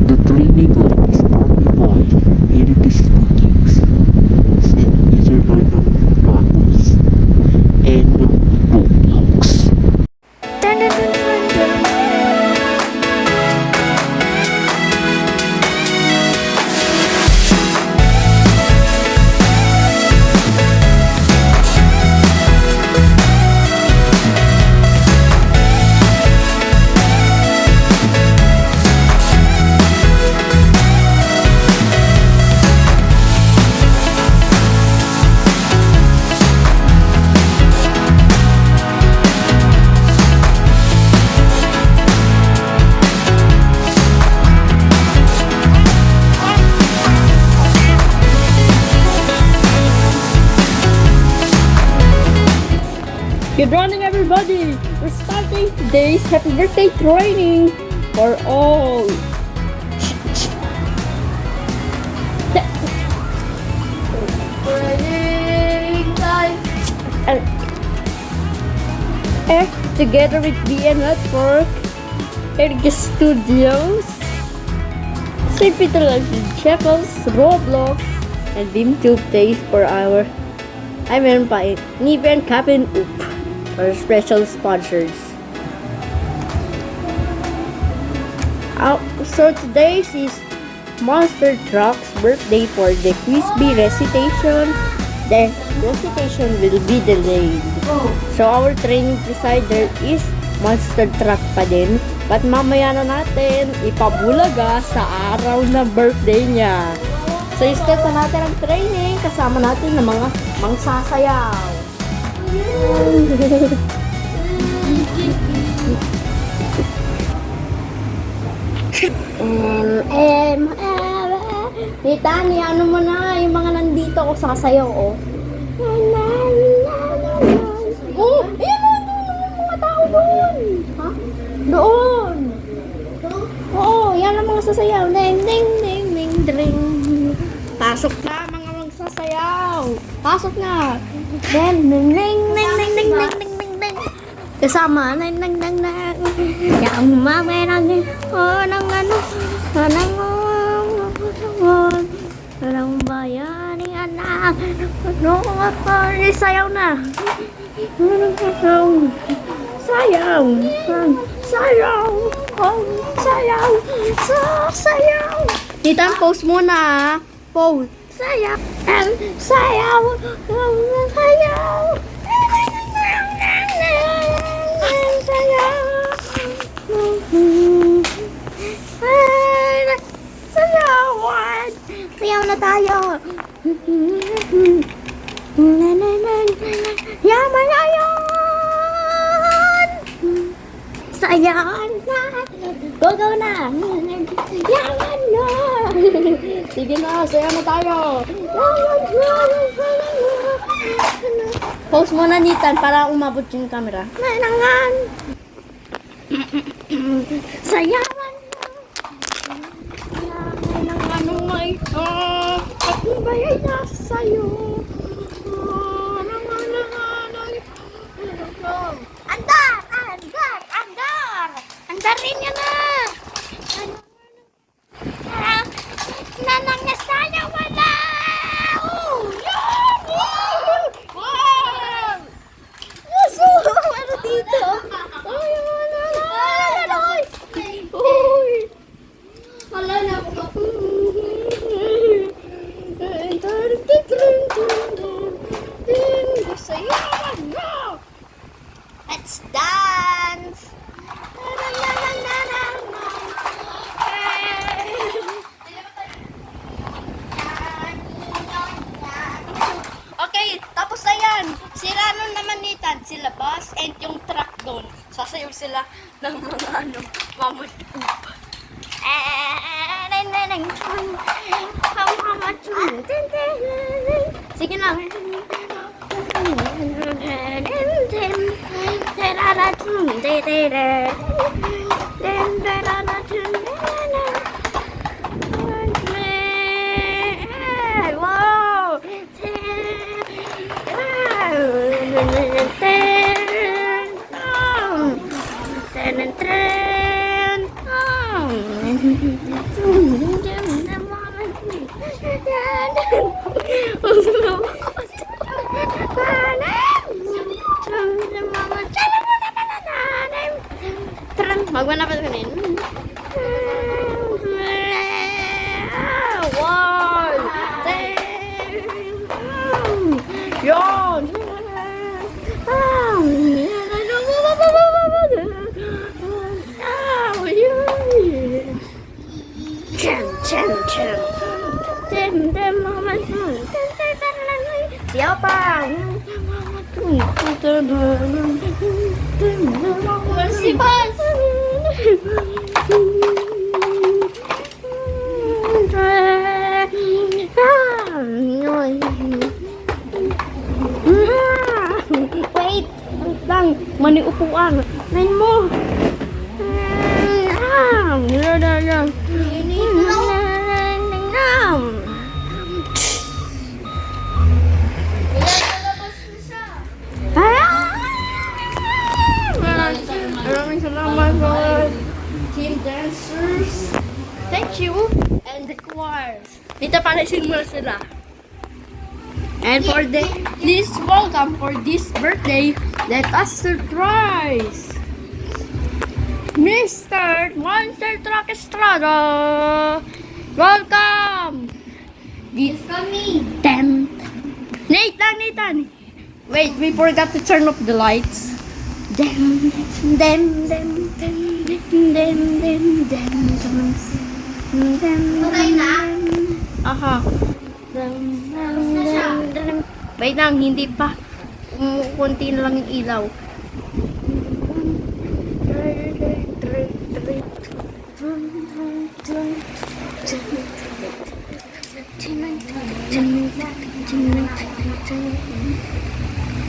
The training line is probably wide, and it is reduced. Set either line of backwards and Roblox. Good morning, everybody! We're starting today's happy birthday training for all. Training time! Together with BN Network, Erika Studios, St. Peter Luxury Chapels, Roblox, and BeamTube Days per hour. I mean by Nive and Cabin Oop for special sponsors. So today's is Monster Truck's birthday for the Crispy recitation. The recitation will be delayed. So our training presider is Monster Truck pa din. But mamaya na natin ipabulaga sa araw na birthday niya. So, start na natin ang training. Kasama natin ng mga mangsasayaw. Tani, ano mo na yung mga nandito ko sasayaw, oh. Oh, ayun mo, doon mga tao doon. Ha? Doon. Oo, yan ang mga sasayaw. Ding, ding, ding, ding, ding. Pasok na mga magsasayaw. Pasok na. Ding, ding, ding, ding, ding, ding, ding, ding, ding, ding. Kasama, ding, ding, ding, ding. Yang mamerang, oh, nang ano, Anong bayani anak? Ano nga sayaw na? Sayaw! Sayaw! Sayaw! Sayaw! Tita, pose muna ah. Pose. Sayaw! Sayaw! Sayaw! Sayawan! Sayaw na tayo! Yaman na yun! Sayawan na! Go na! Yaman na! Sige na, sayaw na tayo! Yaman na! Pause muna Nitan para umabot yung camera. Nanangan! Sayawan na! Yaman ng may at bayay na sa'yo. Andar! Andar! Andar! Andarin niya na! Nanang na saya wala! Yan! Wow! Yaso! Ano dito? Ay, wala na! Uy! Wala na ako. Sayawan na! Let's dance! Okay, tapos na yan. Sila naman Nitan, sila bus and yung truck doon. Sasayaw sila ng mga ano, mamut. Sige lang. Wow! Magmanapas ka rin. One. Yun. Siapa? Si Bas. Wait lang, mani upuan. Main mo. Maraming salamat mga team dancers. Thank you. And the choirs. Dito pala simula sila. And for this welcome for this birthday, let us surprise Mr. Monster Truck Estrada. Welcome. This coming. Nathan. Wait, we forgot to turn off the lights. Okay na? Aha. Wait lang, hindi pa. Kunti na lang yung ilaw.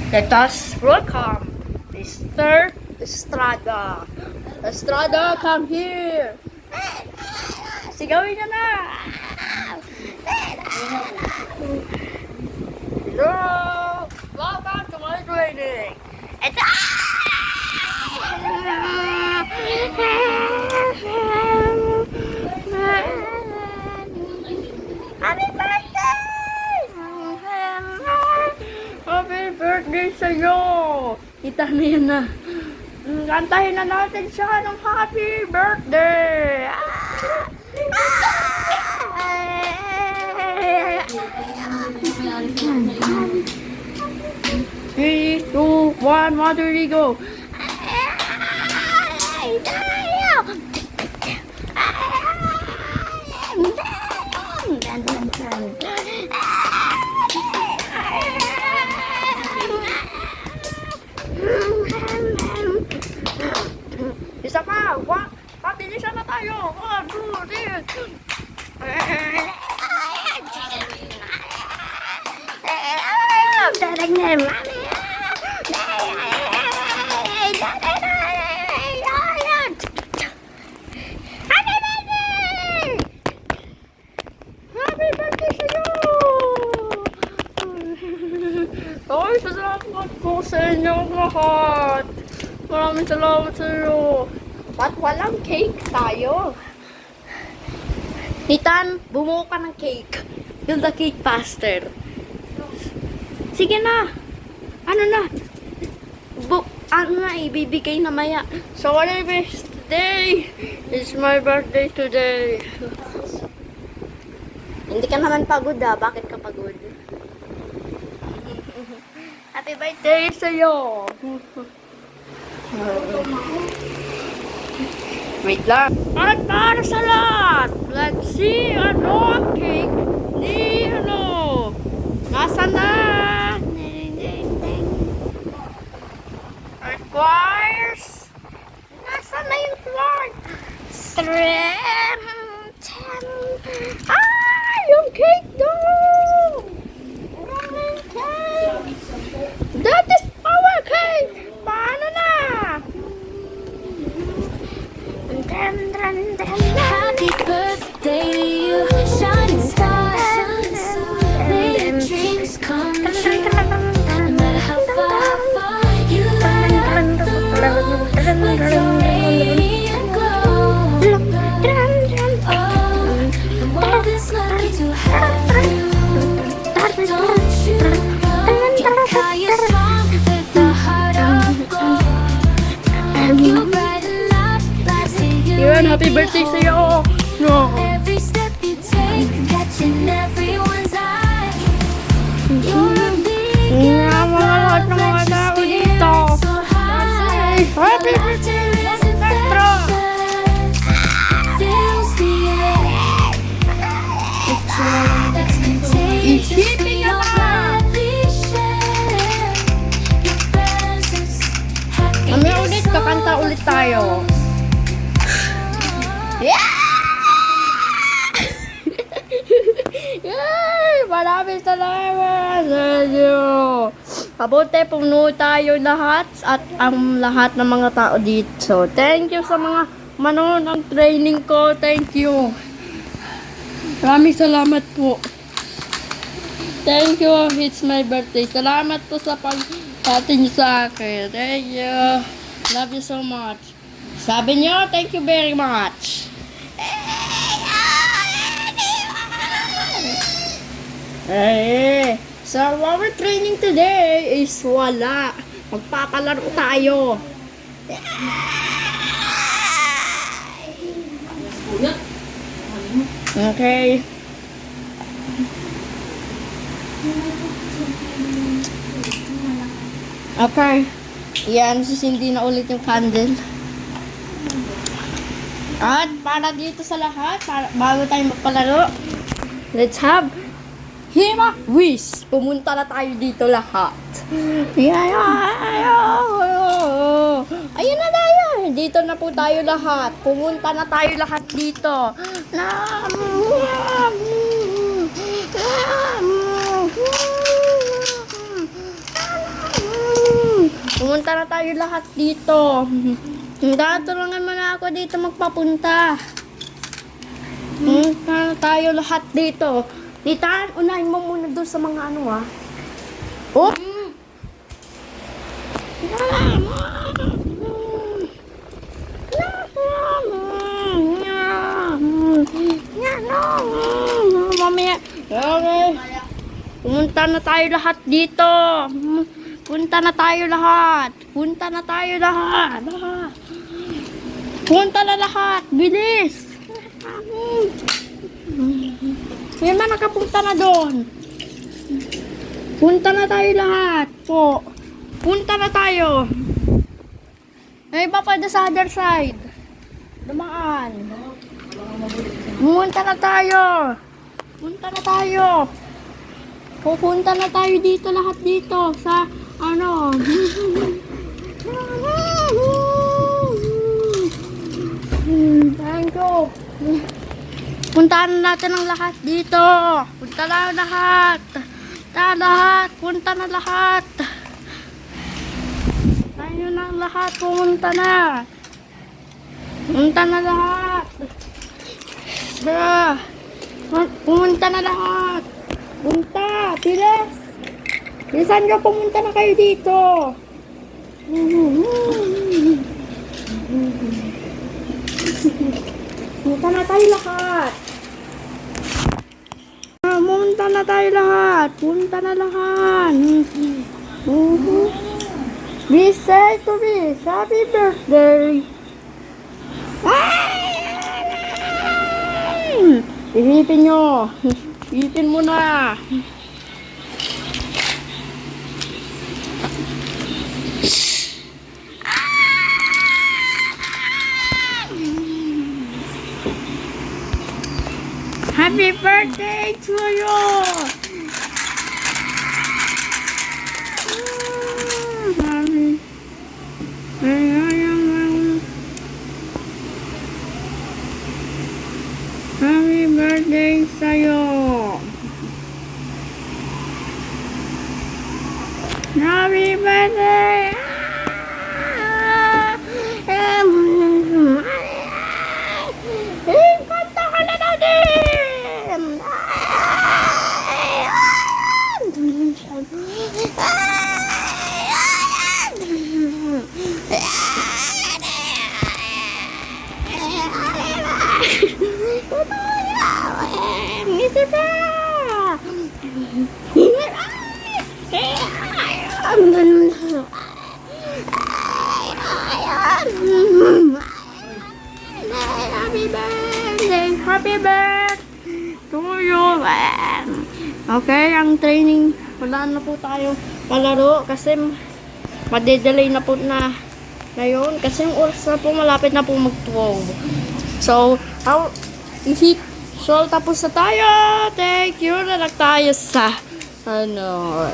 Let us welcome Mr. Estrada. Estrada, come here. Sigawin niya na. Hello. Welcome to my training. Ito. Happy birthday! Happy birthday sa'yo! Kita na yan na. Kantahin na natin siya ng happy birthday! 3, 2, 1, water we go! Isa pa! Pabilisan na tayo! 1, 2, 3! Happy birthday sa'yo! Ay, salamat po sa inyong lahat! Maraming salamat sa iyo. Ba't walang cake tayo? Nathan, bumuo ka ng cake. Build the cake faster. Sige na. Ano na? Ano na, ibibigay na maya. So, what if it's today? It's my birthday today. Hindi ka naman pagod ah. Bakit ka pagod? Happy birthday sa'yo. Wait lang. At para sa lahat, let's see ano ang cake ni Nasaan na? Choirs. Nasaan na yung choir? Yung cake daw! Maraming cake! That is our cake! Paano na? Happy birthday to you, shining star. May your dreams come true. No matter how far you light up the world with your radiant glow. maraming salamat sa inyo. Mabuti puno tayo lahat at ang lahat ng mga tao dito. Thank you sa mga manonood ng training ko. Thank you. Maraming salamat po. Thank you. It's my birthday. Salamat po sa pag-atin niyo sa akin. Thank you. Love you so much. Sabi niyo, thank you very much. So our training today is wala. Magpapalaro tayo. Okay. Okay. Yan, sisindi na ulit yung candle. At para dito sa lahat, bago tayo magpalaro, let's have Hima Wish. Pumunta na tayo dito lahat. Ayun na tayo. Dito na po tayo lahat. Pumunta na tayo lahat dito. Pumunta na tayo lahat dito. Tulungan mo na ako dito magpapunta. Pumunta na tayo lahat dito. Tita, unahin mo muna doon sa mga ano Oh! Mamaya. Okay. Pumunta na tayo lahat dito. Punta na tayo lahat. Punta na tayo lahat. Punta na lahat. Bilis. May man nakapunta na doon. Punta na tayo lahat. Po. Punta na tayo. May iba pa doon sa other side. Dumaan. Punta na tayo. Punta na tayo. Pupunta na tayo dito lahat dito sa ano. Thank you. Puntahan natin ang lahat dito. Punta na lahat. Punta na lahat. Tayo na lahat. Pumunta na. Punta na lahat. Pumunta na lahat. Punta. Bilis. Bilisan nyo. Pumunta na kayo dito. Punta na tayo lahat. Punta na tayo lahat. Punta na lahat. Be say to me, happy birthday. Ihipin nyo. Ihipin mo na. Happy birthday to you! Happy birthday sa'yo! Happy birthday! Kanta ka na natin! Isa pa! Happy birthday to you. Okay, ang training, wala na po tayo palaro kasi madedelay na po na ngayon kasi yung oras na po malapit na po mag-12. So, tapos na tayo. Thank you na lang tayo sa ano.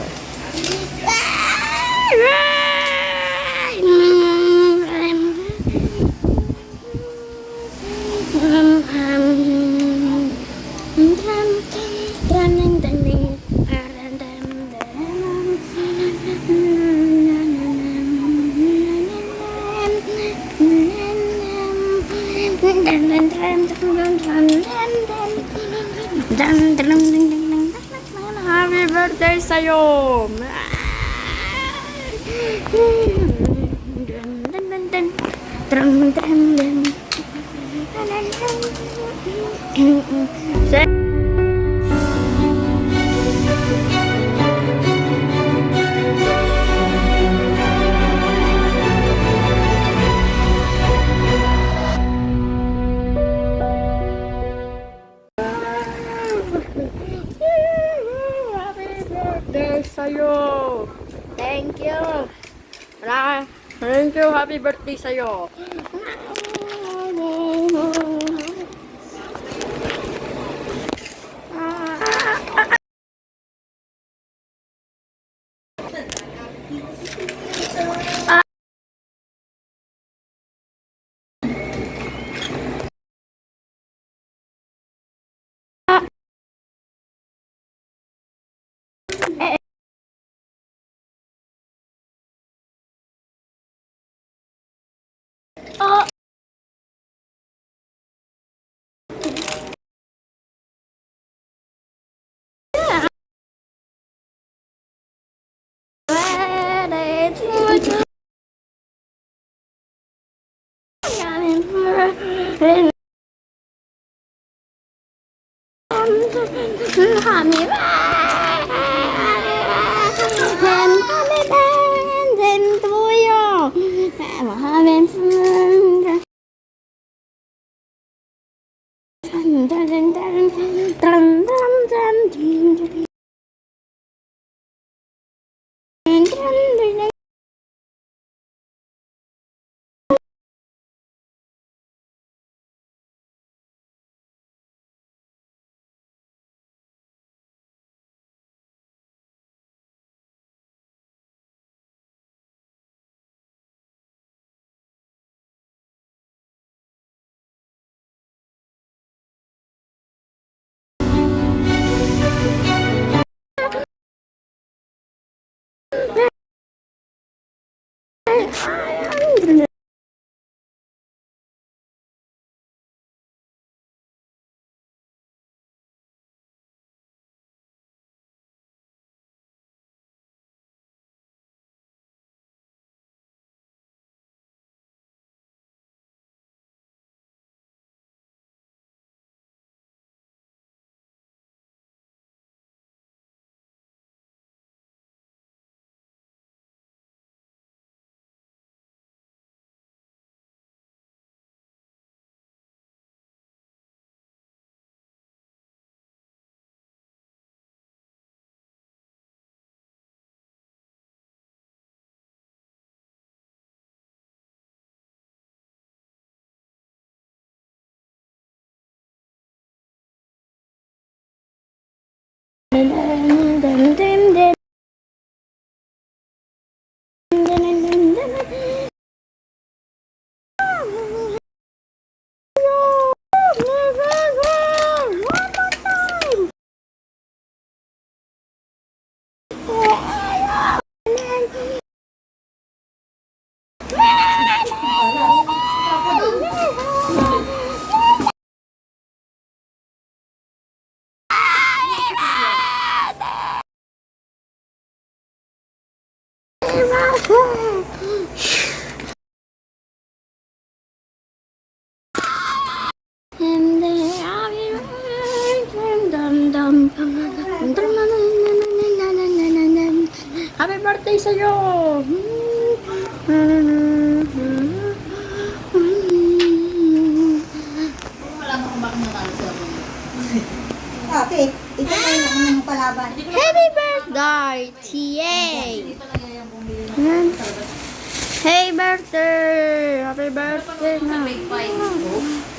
Dun, dun, dun, dun, dun, dun. Happy birthday sa'yo! Dun, dun, dun, dun. Dun, dun, dun. Sa- Happy birthday sa'yo! Thank you! Thank you! Happy birthday sa'yo! Oh! Happy birthday sa'yo! Okay, ito na yung palaban. Happy birthday, TA! Hey birthday! Happy birthday na!